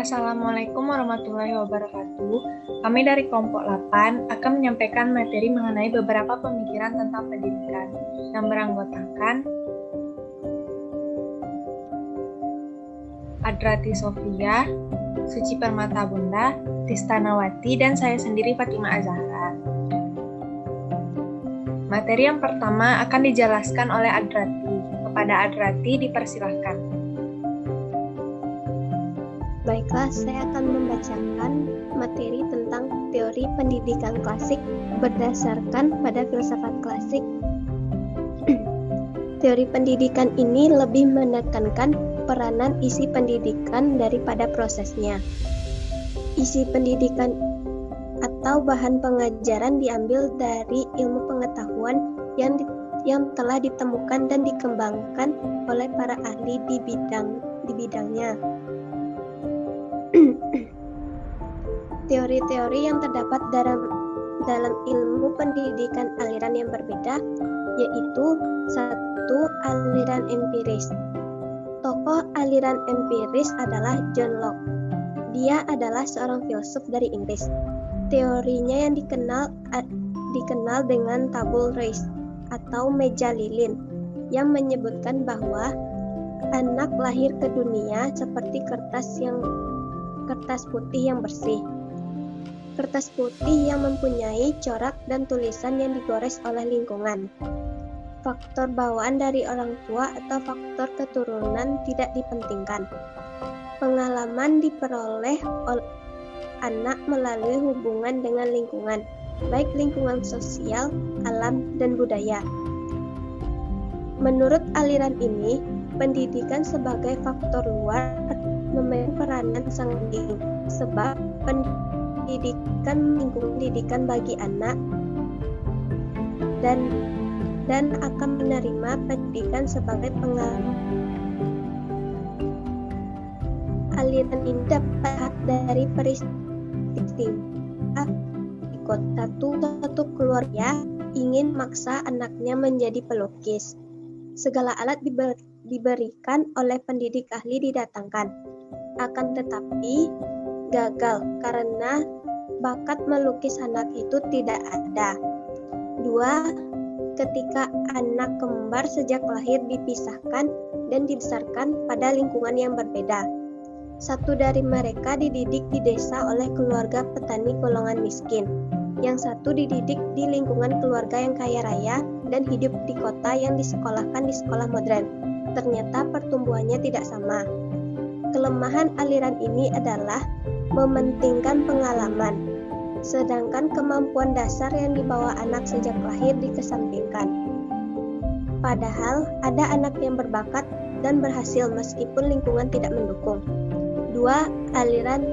Assalamualaikum warahmatullahi wabarakatuh. Kami dari kelompok 8 akan menyampaikan materi mengenai beberapa pemikiran tentang pendidikan yang beranggotakan Adrati Sofia, Suci Permata Bunda, Tistanawati, dan saya sendiri Fatimah Azahra. Materi yang pertama akan dijelaskan oleh Adrati. Kepada Adrati dipersilahkan. Baiklah, saya akan membacakan materi tentang teori pendidikan klasik berdasarkan pada filsafat klasik. Teori pendidikan ini lebih menekankan peranan isi pendidikan daripada prosesnya. Isi pendidikan atau bahan pengajaran diambil dari ilmu pengetahuan yang telah ditemukan dan dikembangkan oleh para ahli di bidangnya. Teori-teori yang terdapat dalam ilmu pendidikan aliran yang berbeda, yaitu 1. Aliran empiris. Tokoh aliran empiris adalah John Locke. Dia adalah seorang filsuf dari Inggris. Teorinya yang dikenal dengan tabula rasa atau meja lilin, yang menyebutkan bahwa anak lahir ke dunia seperti kertas putih yang bersih. Kertas putih yang mempunyai corak dan tulisan yang digores oleh lingkungan. Faktor bawaan dari orang tua atau faktor keturunan tidak dipentingkan. Pengalaman diperoleh oleh anak melalui hubungan dengan lingkungan, baik lingkungan sosial, alam, dan budaya. Menurut aliran ini, pendidikan sebagai faktor luar memainkan peranan sangat penting, sebab pendidikan lingkungan pendidikan bagi anak dan akan menerima pendidikan sebagai pengalaman. Aliran ini dapat dari peristiwa ikut satu keluarga ingin maksa anaknya menjadi pelukis. Segala alat diberikan oleh pendidik ahli didatangkan, akan tetapi gagal karena bakat melukis anak itu tidak ada. 2. Ketika anak kembar sejak lahir dipisahkan dan dibesarkan pada lingkungan yang berbeda. Satu dari mereka dididik di desa oleh keluarga petani golongan miskin. Yang satu dididik di lingkungan keluarga yang kaya raya dan hidup di kota yang disekolahkan di sekolah modern. Ternyata pertumbuhannya tidak sama. Kelemahan aliran ini adalah mementingkan pengalaman, sedangkan kemampuan dasar yang dibawa anak sejak lahir dikesampingkan. Padahal ada anak yang berbakat dan berhasil meskipun lingkungan tidak mendukung. 2. Aliran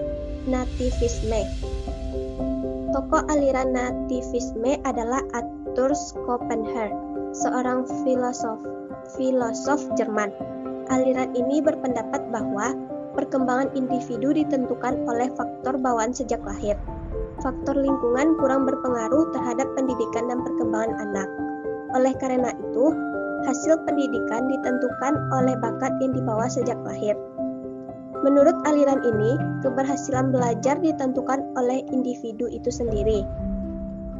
nativisme. Tokoh aliran nativisme adalah Arthur Schopenhauer, seorang filosof Jerman. Aliran ini berpendapat bahwa perkembangan individu ditentukan oleh faktor bawaan sejak lahir. Faktor lingkungan kurang berpengaruh terhadap pendidikan dan perkembangan anak. Oleh karena itu, hasil pendidikan ditentukan oleh bakat yang dibawa sejak lahir. Menurut aliran ini, keberhasilan belajar ditentukan oleh individu itu sendiri.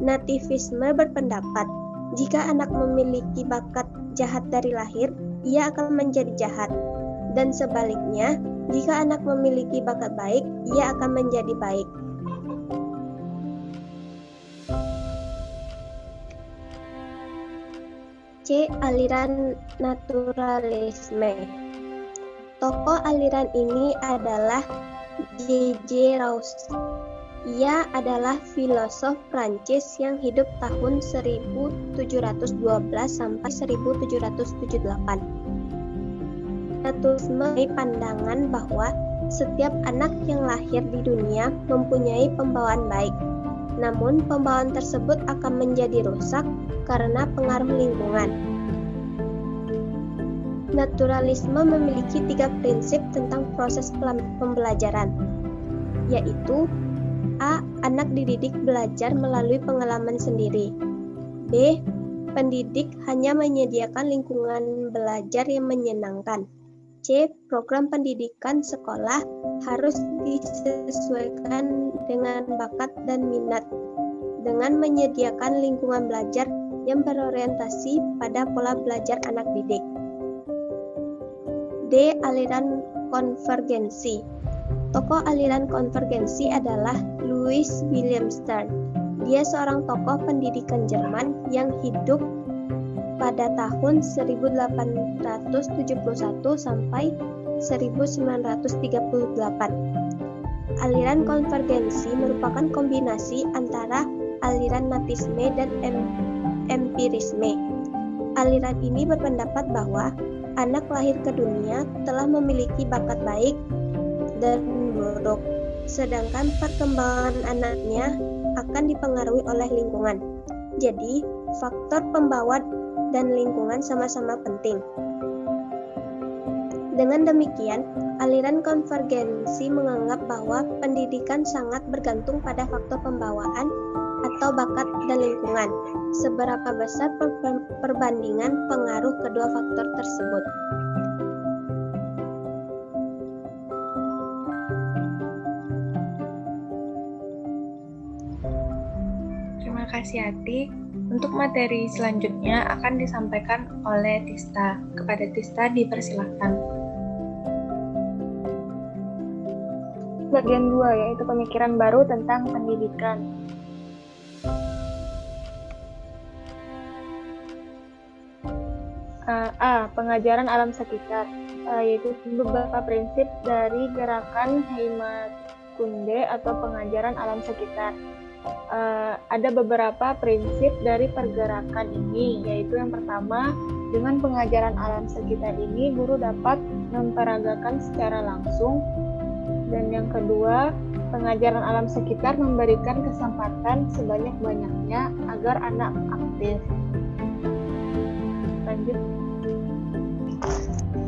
Nativisme berpendapat, jika anak memiliki bakat jahat dari lahir, ia akan menjadi jahat. Dan sebaliknya, jika anak memiliki bakat baik, ia akan menjadi baik. C. Aliran naturalisme. Tokoh aliran ini adalah J.J. Rousseau. Ia adalah filosof Prancis yang hidup tahun 1712 sampai 1778. Naturalisme pandangan bahwa setiap anak yang lahir di dunia mempunyai pembawaan baik. Namun pembawaan tersebut akan menjadi rusak karena pengaruh lingkungan. Naturalisme memiliki 3 prinsip tentang proses pembelajaran, yaitu A. Anak dididik belajar melalui pengalaman sendiri. B. Pendidik hanya menyediakan lingkungan belajar yang menyenangkan. C. Program pendidikan sekolah harus disesuaikan dengan bakat dan minat dengan menyediakan lingkungan belajar yang berorientasi pada pola belajar anak didik. D. Aliran konvergensi. Tokoh aliran konvergensi adalah Louis William Stern. Dia seorang tokoh pendidikan Jerman yang hidup pada tahun 1871 sampai 1938. Aliran konvergensi merupakan kombinasi antara aliran natisme dan empirisme. Aliran ini berpendapat bahwa anak lahir ke dunia telah memiliki bakat baik dan buruk, sedangkan perkembangan anaknya akan dipengaruhi oleh lingkungan. Jadi, faktor pembawa dan lingkungan sama-sama penting. Dengan demikian, aliran konvergensi menganggap bahwa pendidikan sangat bergantung pada faktor pembawaan atau bakat dan lingkungan. Seberapa besar perbandingan pengaruh kedua faktor tersebut? Terima kasih Atik. Untuk materi selanjutnya akan disampaikan oleh Tista. Kepada Tista dipersilahkan. Bagian 2 yaitu pemikiran baru tentang pendidikan. A. Pengajaran alam sekitar, yaitu beberapa prinsip dari gerakan Heimatkunde atau pengajaran alam sekitar. Ada beberapa prinsip dari pergerakan ini, yaitu yang pertama, dengan pengajaran alam sekitar ini guru dapat memperagakan secara langsung, dan yang kedua, pengajaran alam sekitar memberikan kesempatan sebanyak-banyaknya agar anak aktif. Lanjut.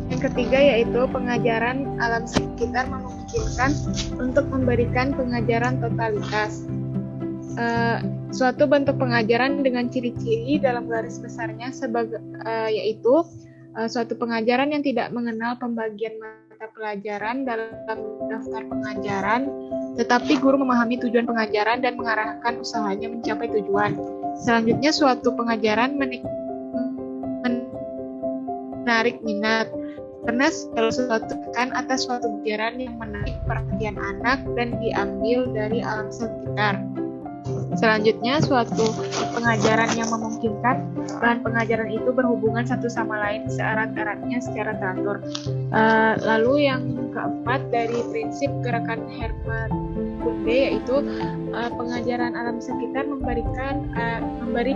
Yang ketiga yaitu pengajaran alam sekitar memungkinkan untuk memberikan pengajaran totalitas. Suatu bentuk pengajaran dengan ciri-ciri dalam garis besarnya yaitu suatu pengajaran yang tidak mengenal pembagian mata pelajaran dalam daftar pengajaran, tetapi guru memahami tujuan pengajaran dan mengarahkan usahanya mencapai tujuan. Selanjutnya, suatu pengajaran menarik minat, karena segala sesuatu kan atas suatu pelajaran yang menarik perhatian anak dan diambil dari alam sekitar. Selanjutnya, suatu pengajaran yang memungkinkan bahan pengajaran itu berhubungan satu sama lain seerat-eratnya secara teratur. Lalu yang keempat dari prinsip gerakan Heimatkunde yaitu pengajaran alam sekitar memberi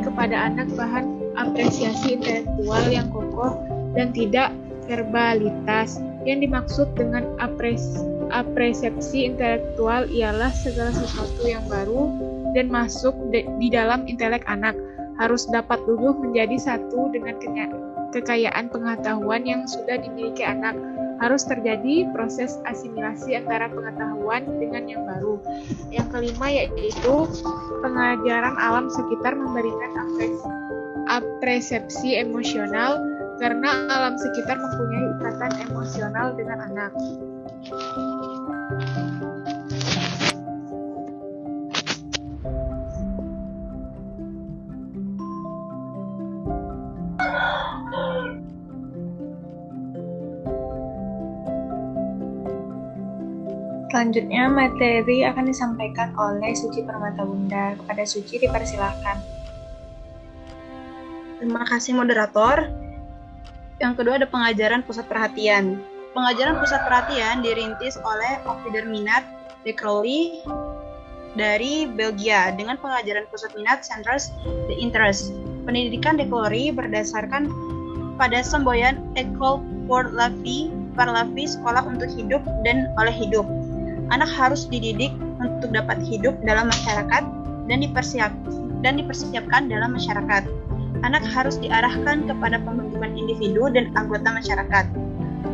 kepada anak bahan apresiasi intelektual yang kokoh dan tidak verbalitas. Yang dimaksud dengan apresiasi intelektual ialah segala sesuatu yang baru dan masuk di dalam intelek anak harus dapat luluh menjadi satu dengan kekayaan pengetahuan yang sudah dimiliki anak. Harus terjadi proses asimilasi antara pengetahuan dengan yang baru. Yang kelima yaitu pengajaran alam sekitar memberikan apresiasi emosional karena alam sekitar mempunyai ikatan emosional dengan anak. Selanjutnya, materi akan disampaikan oleh Suci Permata Bunda. Kepada Suci dipersilahkan. Terima kasih moderator. Yang kedua ada pengajaran pusat perhatian. Pengajaran pusat perhatian dirintis oleh Ovider Minat de Crowley dari Belgia dengan pengajaran pusat minat Centers de Interest. Pendidikan de Crowley berdasarkan pada semboyan École pour la vie, sekolah untuk hidup dan oleh hidup. Anak harus dididik untuk dapat hidup dalam masyarakat dan dipersiapkan dalam masyarakat. Anak harus diarahkan kepada pembentukan individu dan anggota masyarakat.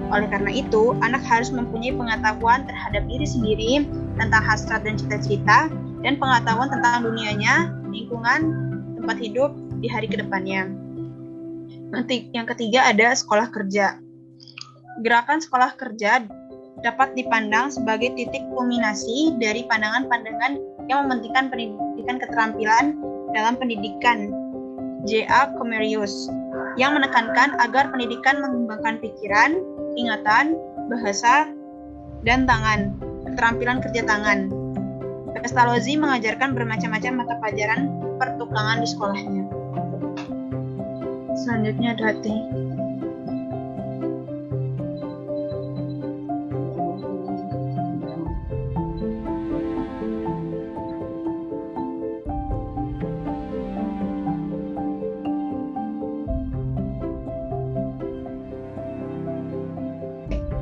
Oleh karena itu, anak harus mempunyai pengetahuan terhadap diri sendiri, tentang hasrat dan cita-cita, dan pengetahuan tentang dunianya, lingkungan, tempat hidup di hari kedepannya. Nanti yang ketiga ada sekolah kerja. Gerakan sekolah kerja dapat dipandang sebagai titik kulminasi dari pandangan-pandangan yang mementingkan pendidikan keterampilan dalam pendidikan J.A. Comerius, yang menekankan agar pendidikan mengembangkan pikiran, ingatan, bahasa, dan tangan, keterampilan kerja tangan. Pestalozzi mengajarkan bermacam-macam mata pelajaran pertukangan di sekolahnya. Selanjutnya ada T.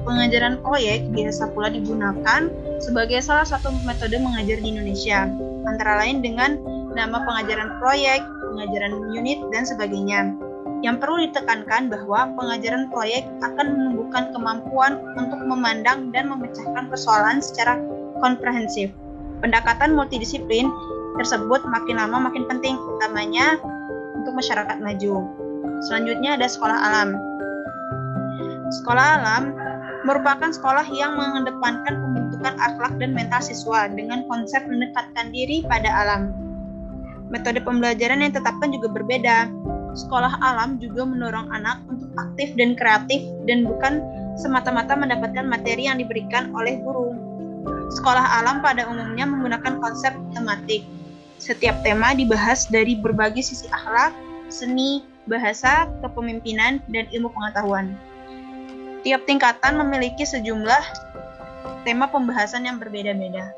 Pengajaran proyek biasa pula digunakan sebagai salah satu metode mengajar di Indonesia, antara lain dengan nama pengajaran proyek, pengajaran unit, dan sebagainya. Yang perlu ditekankan bahwa pengajaran proyek akan menumbuhkan kemampuan untuk memandang dan memecahkan persoalan secara komprehensif. Pendekatan multidisiplin tersebut makin lama makin penting, utamanya untuk masyarakat maju. Selanjutnya ada sekolah alam. Sekolah alam merupakan sekolah yang mengedepankan pembentukan akhlak dan mental siswa dengan konsep mendekatkan diri pada alam. Metode pembelajaran yang ditetapkan juga berbeda. Sekolah alam juga mendorong anak untuk aktif dan kreatif dan bukan semata-mata mendapatkan materi yang diberikan oleh guru. Sekolah alam pada umumnya menggunakan konsep tematik. Setiap tema dibahas dari berbagai sisi akhlak, seni, bahasa, kepemimpinan, dan ilmu pengetahuan. Tiap tingkatan memiliki sejumlah tema pembahasan yang berbeda-beda.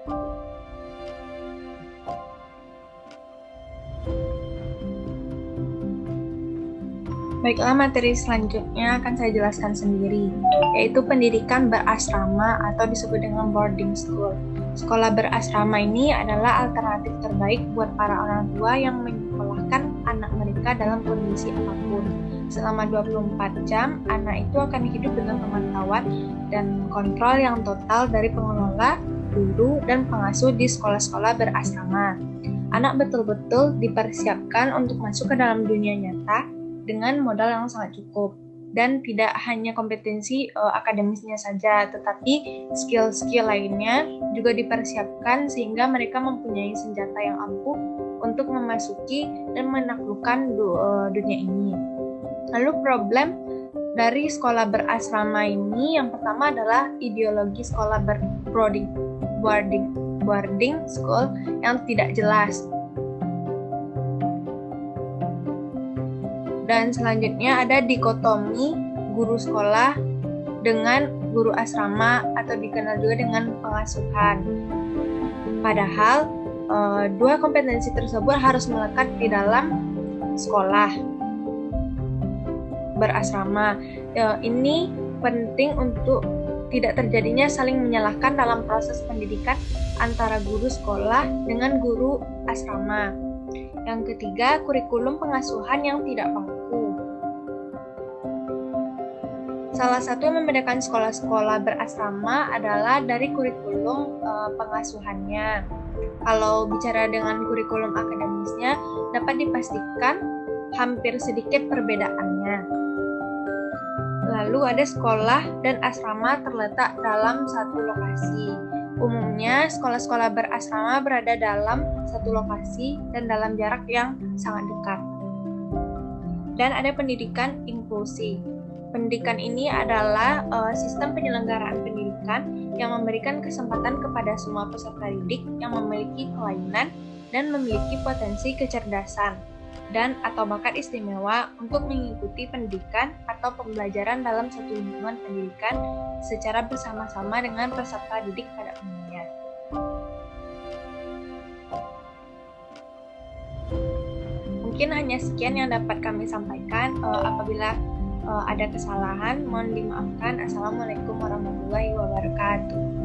Baiklah, materi selanjutnya akan saya jelaskan sendiri, yaitu pendidikan berasrama atau disebut dengan boarding school. Sekolah berasrama ini adalah alternatif terbaik buat para orang tua yang menyekolahkan anak mereka dalam kondisi apapun. Selama 24 jam, anak itu akan hidup dengan pemantauan dan kontrol yang total dari pengelola, guru, dan pengasuh di sekolah-sekolah berasrama. Anak betul-betul dipersiapkan untuk masuk ke dalam dunia nyata dengan modal yang sangat cukup. Dan tidak hanya kompetensi akademisnya saja, tetapi skill-skill lainnya juga dipersiapkan sehingga mereka mempunyai senjata yang ampuh untuk memasuki dan menaklukkan dunia ini. Lalu problem dari sekolah berasrama ini yang pertama adalah ideologi sekolah boarding school yang tidak jelas. Dan selanjutnya ada dikotomi guru sekolah dengan guru asrama atau dikenal juga dengan pengasuhan. Padahal dua kompetensi tersebut harus melekat di dalam sekolah berasrama. Ini penting untuk tidak terjadinya saling menyalahkan dalam proses pendidikan antara guru sekolah dengan guru asrama. Yang ketiga, kurikulum pengasuhan yang tidak baku. Salah satu yang membedakan sekolah-sekolah berasrama adalah dari kurikulum pengasuhannya. Kalau bicara dengan kurikulum akademisnya, dapat dipastikan hampir sedikit perbedaannya. Lalu ada sekolah dan asrama terletak dalam satu lokasi. Umumnya, sekolah-sekolah berasrama berada dalam satu lokasi dan dalam jarak yang sangat dekat. Dan ada pendidikan inklusi. Pendidikan ini adalah sistem penyelenggaraan pendidikan yang memberikan kesempatan kepada semua peserta didik yang memiliki kelainan dan memiliki potensi kecerdasan dan atau bakat istimewa untuk mengikuti pendidikan atau pembelajaran dalam satu lingkungan pendidikan secara bersama-sama dengan peserta didik pada umumnya. Mungkin hanya sekian yang dapat kami sampaikan. Apabila ada kesalahan, mohon dimaafkan. Assalamualaikum warahmatullahi wabarakatuh.